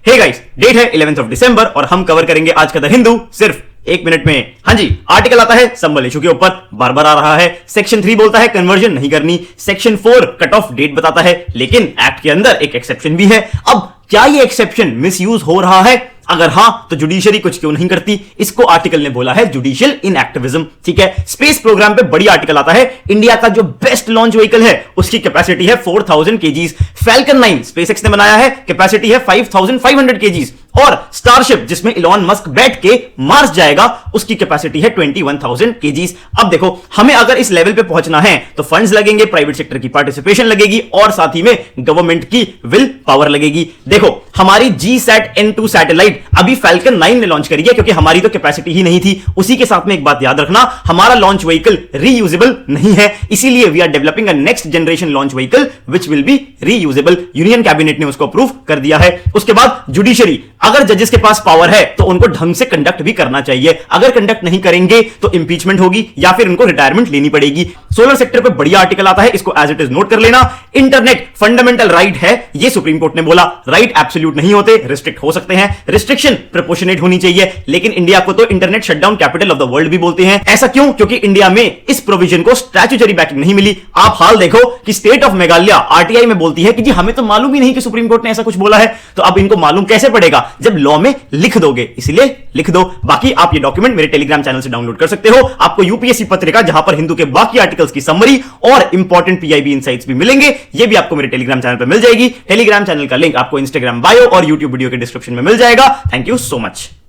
Hey guys, date है 11th of December और हम कवर करेंगे आज का द हिंदू सिर्फ 1 मिनट में। हाँ जी, आर्टिकल आता है संबल इशू के ऊपर, बार बार आ रहा है। सेक्शन 3 बोलता है कन्वर्जन नहीं करनी। सेक्शन 4 कट ऑफ डेट बताता है, लेकिन एक्ट के अंदर एक एक्सेप्शन भी है। अब क्या ये एक्सेप्शन मिसयूज हो रहा है? अगर हां तो जुडिशरी कुछ क्यों नहीं करती? इसको आर्टिकल ने बोला है जुडिशियल इनएक्टिविज्म। ठीक है, स्पेस प्रोग्राम पे बड़ी आर्टिकल आता है। इंडिया का जो बेस्ट लॉन्च व्हीकल है उसकी कैपेसिटी है 4000 केजीज। फैल्कन 9 स्पेसएक्स ने बनाया है, कैपेसिटी है 5500 केजीज। और स्टारशिप जिसमें इलॉन मस्क बैठ के मार्स जाएगा, उसकी कैपेसिटी है 21000 केजीज। अब देखो, हमें अगर इस लेवल पे पहुंचना है तो फंड्स लगेंगे, प्राइवेट सेक्टर की पार्टिसिपेशन लगेगी और साथ ही में गवर्नमेंट की विल पावर लगेगी। देखो, हमारी GSAT-N2 सैटेलाइट अभी फैल्कन 9 ने लॉन्च करी है, क्योंकि हमारी तो कैपेसिटी ही नहीं थी। उसी के साथ में एक बात याद रखना, हमारा लॉन्च व्हीकल रीयूजेबल नहीं है, इसीलिए we are developing a next generation launch vehicle which will be reusable. Union cabinet ने उसको अप्रूव कर दिया है। उसके बाद जुडिशरी, अगर जजेस के पास पावर है तो उनको ढंग से कंडक्ट भी करना चाहिए। अगर कंडक्ट नहीं करेंगे तो इंपीचमेंट होगी या फिर उनको रिटायरमेंट लेनी पड़ेगी। सोलर सेक्टर पे बढ़िया आर्टिकल आता है, इसको एज इट इज नोट कर लेना। इंटरनेट फंडामेंटल राइट है, ये सुप्रीम कोर्ट ने बोला। राइट एब्सोल्यूट नहीं होते, रिस्ट्रिक्ट हो सकते हैं। रिस्ट्रिक्शन प्रोपोर्शनेट होनी चाहिए, लेकिन इंडिया को तो internet shutdown capital of the world भी बोलते हैं। ऐसा क्यों? क्योंकि इंडिया में इस प्रोविजन को स्टैट्यूटरी बैकिंग नहीं मिली। आप हाल देखो कि स्टेट ऑफ मेघालय आरटीआई में बोलती है कि जी हमें तो मालूम ही नहीं कि सुप्रीम कोर्ट ने ऐसा कुछ बोला है। तो अब इनको मालूम कैसे पड़ेगा जब लॉ में लिख दोगे? इसलिए लिख दो। बाकी आप ये डॉक्यूमेंट मेरे टेलीग्राम चैनल से डाउनलोड कर सकते हो। आपको यूपीएससी पत्रिका, जहां पर हिंदू के बाकी आर्टिकल्स की समरी और इंपॉर्टेंट पीआईबी इनसाइट्स भी मिलेंगे, ये भी आपको मेरे टेलीग्राम चैनल पर मिल जाएगी। टेलीग्राम चैनल का लिंक आपको इंस्टाग्राम बायो और यूट्यूब वीडियो के डिस्क्रिप्शन में मिल जाएगा। Thank you so much.